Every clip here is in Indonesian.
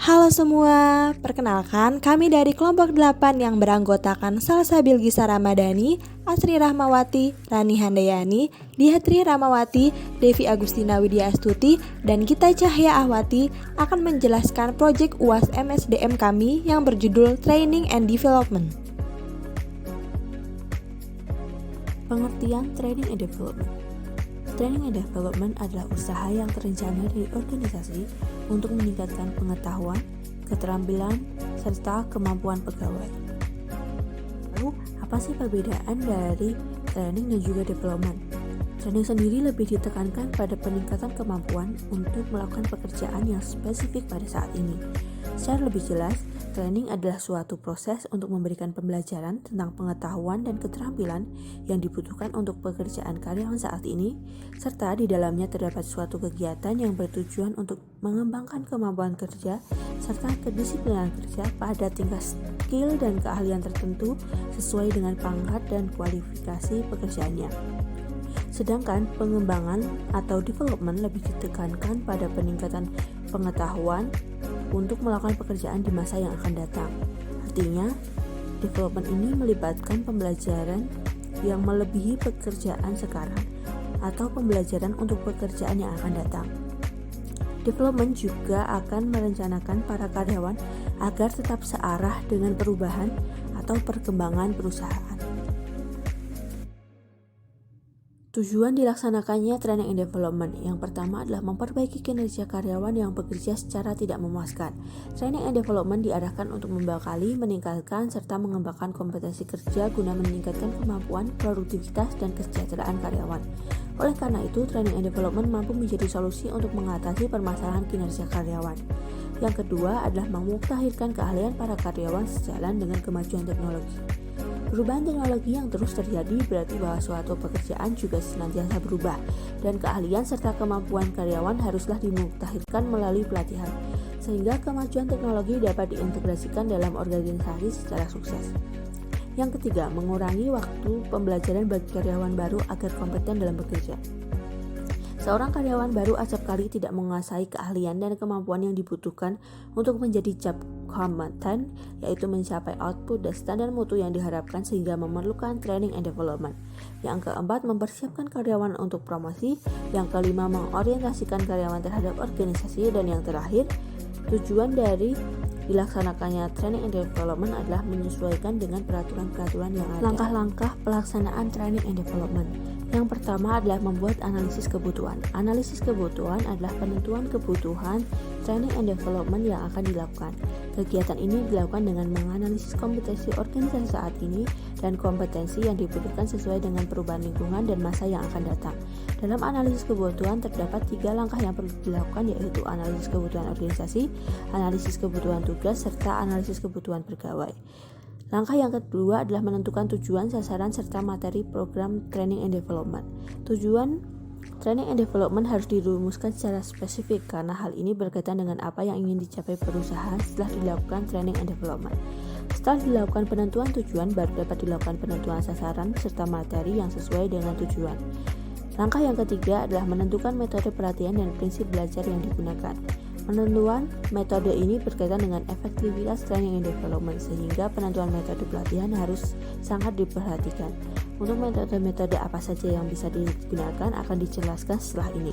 Halo semua, perkenalkan kami dari kelompok 8 yang beranggotakan Salsabil Gisa Ramadhani, Asri Rahmawati, Rani Handayani, Dihatri Ramawati, Devi Agustina Widya Astuti, dan Gita Cahya Ahwati akan menjelaskan proyek UAS MSDM kami yang berjudul Training and Development. Pengertian Training and Development. Training and Development adalah usaha yang terencana dari organisasi untuk meningkatkan pengetahuan, keterampilan, serta kemampuan pegawai. Lalu, apa sih perbedaan dari training dan juga development? Training sendiri lebih ditekankan pada peningkatan kemampuan untuk melakukan pekerjaan yang spesifik pada saat ini. Secara lebih jelas, training adalah suatu proses untuk memberikan pembelajaran tentang pengetahuan dan keterampilan yang dibutuhkan untuk pekerjaan karyawan saat ini, serta di dalamnya terdapat suatu kegiatan yang bertujuan untuk mengembangkan kemampuan kerja serta kedisiplinan kerja pada tingkat skill dan keahlian tertentu sesuai dengan pangkat dan kualifikasi pekerjaannya. Sedangkan pengembangan atau development lebih ditekankan pada peningkatan pengetahuan untuk melakukan pekerjaan di masa yang akan datang. Artinya, development ini melibatkan pembelajaran yang melebihi pekerjaan sekarang atau pembelajaran untuk pekerjaan yang akan datang. Development juga akan merencanakan para karyawan agar tetap searah dengan perubahan atau perkembangan perusahaan. Tujuan dilaksanakannya training and development. Yang pertama adalah memperbaiki kinerja karyawan yang bekerja secara tidak memuaskan. Training and development diarahkan untuk membekali, meningkatkan, serta mengembangkan kompetensi kerja guna meningkatkan kemampuan, produktivitas, dan kesejahteraan karyawan. Oleh karena itu, training and development mampu menjadi solusi untuk mengatasi permasalahan kinerja karyawan. Yang kedua adalah memutakhirkan keahlian para karyawan sejalan dengan kemajuan teknologi. Perubahan teknologi yang terus terjadi berarti bahwa suatu pekerjaan juga senantiasa berubah, dan keahlian serta kemampuan karyawan haruslah dimutakhirkan melalui pelatihan, sehingga kemajuan teknologi dapat diintegrasikan dalam organisasi secara sukses. Yang ketiga, mengurangi waktu pembelajaran bagi karyawan baru agar kompeten dalam bekerja. Seorang karyawan baru acap kali tidak menguasai keahlian dan kemampuan yang dibutuhkan untuk menjadi job kompeten, yaitu mencapai output dan standar mutu yang diharapkan, sehingga memerlukan training and development. Yang keempat, mempersiapkan karyawan untuk promosi. Yang kelima, mengorientasikan karyawan terhadap organisasi. Dan yang terakhir, tujuan dari dilaksanakannya training and development adalah menyesuaikan dengan peraturan-peraturan yang ada. Langkah-langkah pelaksanaan training and development. Yang pertama adalah membuat analisis kebutuhan. Analisis kebutuhan adalah penentuan kebutuhan training and development yang akan dilakukan. Kegiatan ini dilakukan dengan menganalisis kompetensi organisasi saat ini dan kompetensi yang dibutuhkan sesuai dengan perubahan lingkungan dan masa yang akan datang. Dalam analisis kebutuhan terdapat 3 langkah yang perlu dilakukan, yaitu analisis kebutuhan organisasi, analisis kebutuhan tugas, serta analisis kebutuhan pegawai. Langkah yang kedua adalah menentukan tujuan, sasaran, serta materi program training and development. Tujuan training and development harus dirumuskan secara spesifik karena hal ini berkaitan dengan apa yang ingin dicapai perusahaan setelah dilakukan training and development. Setelah dilakukan penentuan tujuan, baru dapat dilakukan penentuan sasaran serta materi yang sesuai dengan tujuan. Langkah yang ketiga adalah menentukan metode pelatihan dan prinsip belajar yang digunakan. Penentuan metode ini berkaitan dengan efektivitas training and development, sehingga penentuan metode pelatihan harus sangat diperhatikan. Untuk metode-metode apa saja yang bisa digunakan akan dijelaskan setelah ini.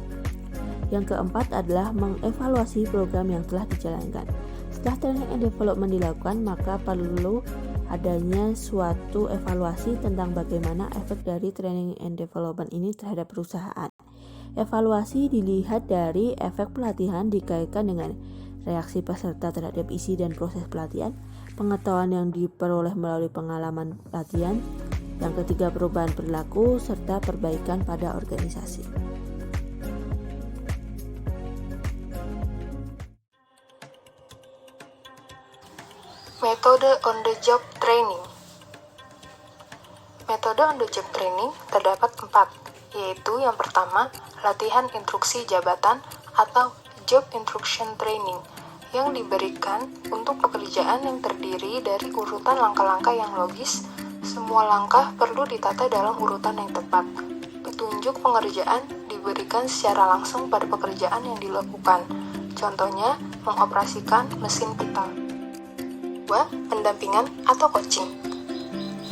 Yang keempat adalah mengevaluasi program yang telah dijalankan. Setelah training and development dilakukan, maka perlu adanya suatu evaluasi tentang bagaimana efek dari training and development ini terhadap perusahaan. Evaluasi dilihat dari efek pelatihan dikaitkan dengan reaksi peserta terhadap isi dan proses pelatihan, pengetahuan yang diperoleh melalui pengalaman pelatihan, yang ketiga perubahan perilaku, serta perbaikan pada organisasi. Metode on the job training. Metode on the job training terdapat 4, yaitu yang pertama, latihan instruksi jabatan atau job instruction training yang diberikan untuk pekerjaan yang terdiri dari urutan langkah-langkah yang logis. Semua langkah perlu ditata dalam urutan yang tepat. Petunjuk pengerjaan diberikan secara langsung pada pekerjaan yang dilakukan. Contohnya, mengoperasikan mesin vital. 2. Pendampingan atau coaching.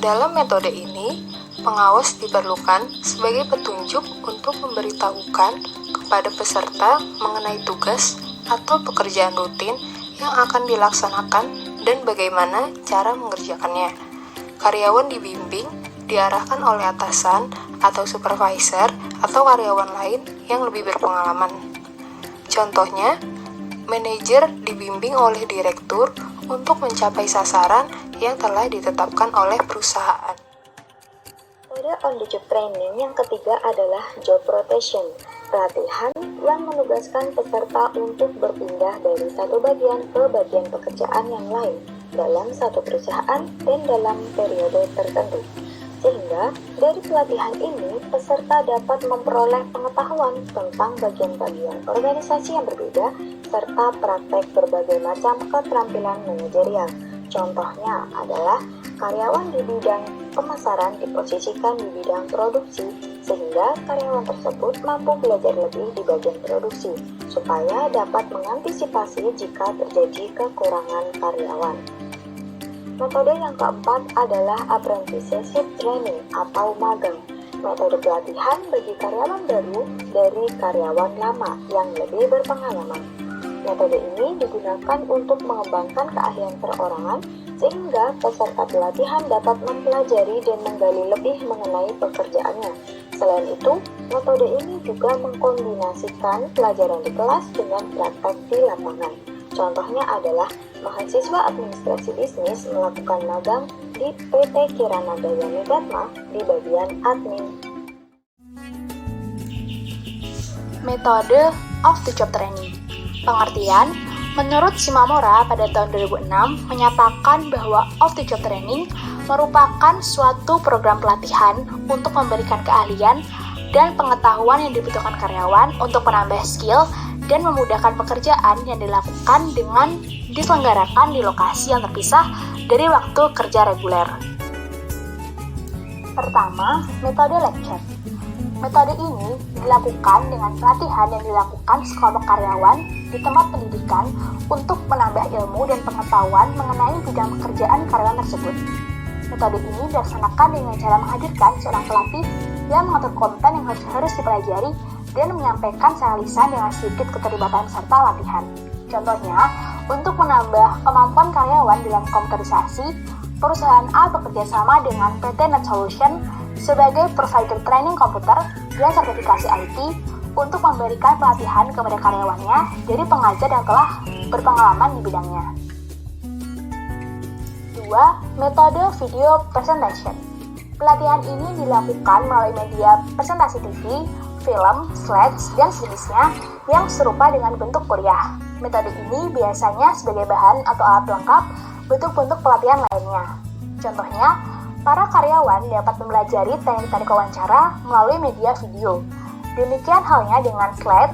Dalam metode ini, pengawas diperlukan sebagai petunjuk untuk memberitahukan kepada peserta mengenai tugas atau pekerjaan rutin yang akan dilaksanakan dan bagaimana cara mengerjakannya. Karyawan dibimbing, diarahkan oleh atasan atau supervisor atau karyawan lain yang lebih berpengalaman. Contohnya, manajer dibimbing oleh direktur untuk mencapai sasaran yang telah ditetapkan oleh perusahaan. Metode on-the-job training yang ketiga adalah job rotation, pelatihan yang menugaskan peserta untuk berpindah dari satu bagian ke bagian pekerjaan yang lain dalam satu perusahaan dan dalam periode tertentu. Sehingga dari pelatihan ini peserta dapat memperoleh pengetahuan tentang bagian-bagian organisasi yang berbeda serta praktek berbagai macam keterampilan manajerial. Contohnya adalah karyawan di bidang pemasaran diposisikan di bidang produksi sehingga karyawan tersebut mampu belajar lebih di bagian produksi supaya dapat mengantisipasi jika terjadi kekurangan karyawan. Metode yang keempat adalah apprenticeship training atau magang. Metode pelatihan bagi karyawan baru dari karyawan lama yang lebih berpengalaman. Metode ini digunakan untuk mengembangkan keahlian perorangan sehingga peserta pelatihan dapat mempelajari dan menggali lebih mengenai pekerjaannya. Selain itu, metode ini juga mengkombinasikan pelajaran di kelas dengan praktek di lapangan. Contohnya adalah mahasiswa administrasi bisnis melakukan magang di PT Kirana Gaya Megatma di bagian admin. Metode off-the-job training. Pengertian, menurut Shimamura pada tahun 2006 menyatakan bahwa off-the-job training merupakan suatu program pelatihan untuk memberikan keahlian dan pengetahuan yang dibutuhkan karyawan untuk menambah skill dan memudahkan pekerjaan yang dilakukan dengan diselenggarakan di lokasi yang terpisah dari waktu kerja reguler. Pertama, metode lecture. Metode ini dilakukan dengan pelatihan yang dilakukan sekelompok karyawan di tempat pendidikan untuk menambah ilmu dan pengetahuan mengenai bidang pekerjaan karyawan tersebut. Metode ini dilaksanakan dengan cara menghadirkan seorang pelatih yang mengatur konten yang harus dipelajari dan menyampaikan secara lisan dengan sedikit keterlibatan serta latihan. Contohnya, untuk menambah kemampuan karyawan dalam komputerisasi, perusahaan A bekerja sama dengan PT Net Solution sebagai provider training komputer dan sertifikasi IT untuk memberikan pelatihan kepada karyawannya dari pengajar yang telah berpengalaman di bidangnya. 2. Metode video presentation. Pelatihan ini dilakukan melalui media presentasi TV, film, slides, dan sejenisnya yang serupa dengan bentuk kuliah. Metode ini biasanya sebagai bahan atau alat pelengkap bentuk-bentuk pelatihan lainnya. Contohnya, para karyawan dapat mempelajari teknik-teknik wawancara melalui media video. Demikian halnya dengan slide,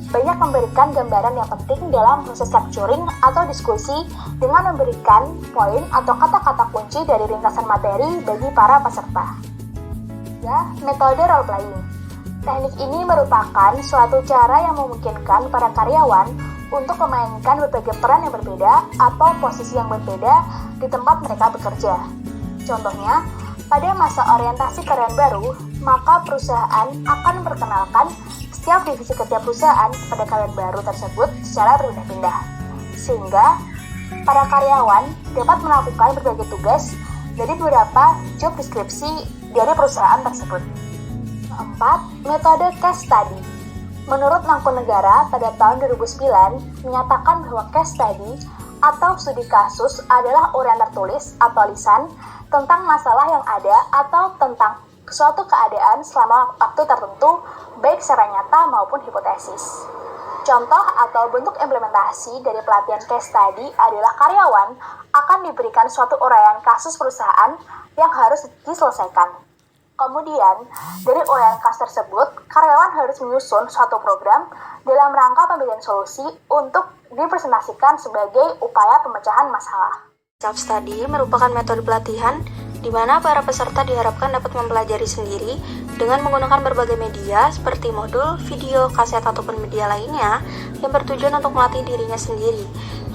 banyak memberikan gambaran yang penting dalam proses capturing atau diskusi dengan memberikan poin atau kata-kata kunci dari ringkasan materi bagi para peserta. 3. Metode role playing. Teknik ini merupakan suatu cara yang memungkinkan para karyawan untuk memainkan berbagai peran yang berbeda atau posisi yang berbeda di tempat mereka bekerja. Contohnya, pada masa orientasi karyawan baru, maka perusahaan akan memperkenalkan setiap divisi kerja perusahaan kepada karyawan baru tersebut secara berpindah-pindah, sehingga para karyawan dapat melakukan berbagai tugas dari beberapa job deskripsi dari perusahaan tersebut. 4. Metode case study. Menurut Mangkunegara pada tahun 2009 menyatakan bahwa case study atau studi kasus adalah uraian tertulis atau lisan tentang masalah yang ada atau tentang suatu keadaan selama waktu tertentu, baik secara nyata maupun hipotesis. Contoh atau bentuk implementasi dari pelatihan case study adalah karyawan akan diberikan suatu uraian kasus perusahaan yang harus diselesaikan. Kemudian, dari uraian kasus tersebut, karyawan harus menyusun suatu program dalam rangka pemberian solusi untuk dipresentasikan sebagai upaya pemecahan masalah. Self-study merupakan metode pelatihan di mana para peserta diharapkan dapat mempelajari sendiri dengan menggunakan berbagai media seperti modul, video, kaset, ataupun media lainnya yang bertujuan untuk melatih dirinya sendiri.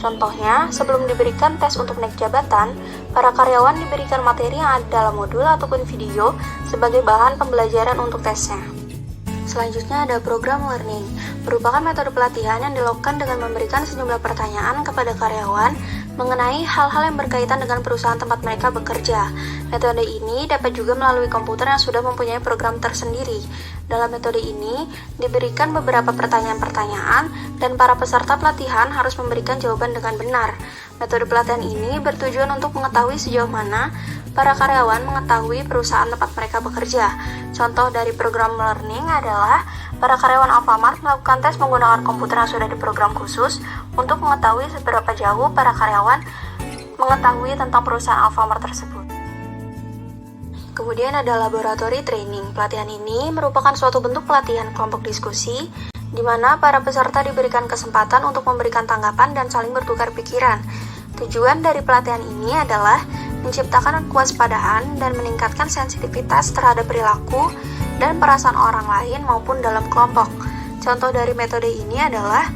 Contohnya, sebelum diberikan tes untuk naik jabatan, para karyawan diberikan materi yang ada dalam modul ataupun video sebagai bahan pembelajaran untuk tesnya. Selanjutnya ada program learning, merupakan metode pelatihan yang dilakukan dengan memberikan sejumlah pertanyaan kepada karyawan mengenai hal-hal yang berkaitan dengan perusahaan tempat mereka bekerja. Metode ini dapat juga melalui komputer yang sudah mempunyai program tersendiri. Dalam metode ini, diberikan beberapa pertanyaan-pertanyaan dan para peserta pelatihan harus memberikan jawaban dengan benar. Metode pelatihan ini bertujuan untuk mengetahui sejauh mana para karyawan mengetahui perusahaan tempat mereka bekerja. Contoh dari program learning adalah para karyawan Alfamart melakukan tes menggunakan komputer yang sudah diprogram khusus untuk mengetahui seberapa jauh para karyawan mengetahui tentang perusahaan Alfamart tersebut. Kemudian ada laboratory training. Pelatihan ini merupakan suatu bentuk pelatihan kelompok diskusi di mana para peserta diberikan kesempatan untuk memberikan tanggapan dan saling bertukar pikiran. Tujuan dari pelatihan ini adalah menciptakan kewaspadaan dan meningkatkan sensitivitas terhadap perilaku dan perasaan orang lain maupun dalam kelompok. Contoh dari metode ini adalah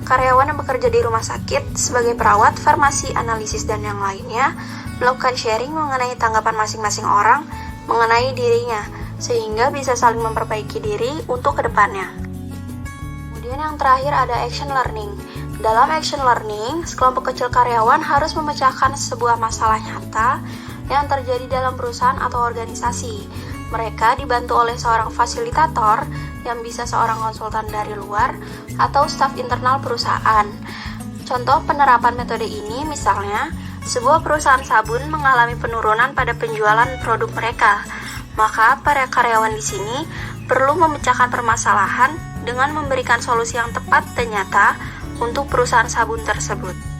karyawan yang bekerja di rumah sakit sebagai perawat, farmasi, analisis, dan yang lainnya melakukan sharing mengenai tanggapan masing-masing orang mengenai dirinya, sehingga bisa saling memperbaiki diri untuk kedepannya. Kemudian yang terakhir ada action learning. Dalam action learning, sekelompok kecil karyawan harus memecahkan sebuah masalah nyata yang terjadi dalam perusahaan atau organisasi. Mereka dibantu oleh seorang fasilitator yang bisa seorang konsultan dari luar atau staf internal perusahaan. Contoh penerapan metode ini misalnya, sebuah perusahaan sabun mengalami penurunan pada penjualan produk mereka. Maka para karyawan di sini perlu memecahkan permasalahan dengan memberikan solusi yang tepat dan nyata untuk perusahaan sabun tersebut.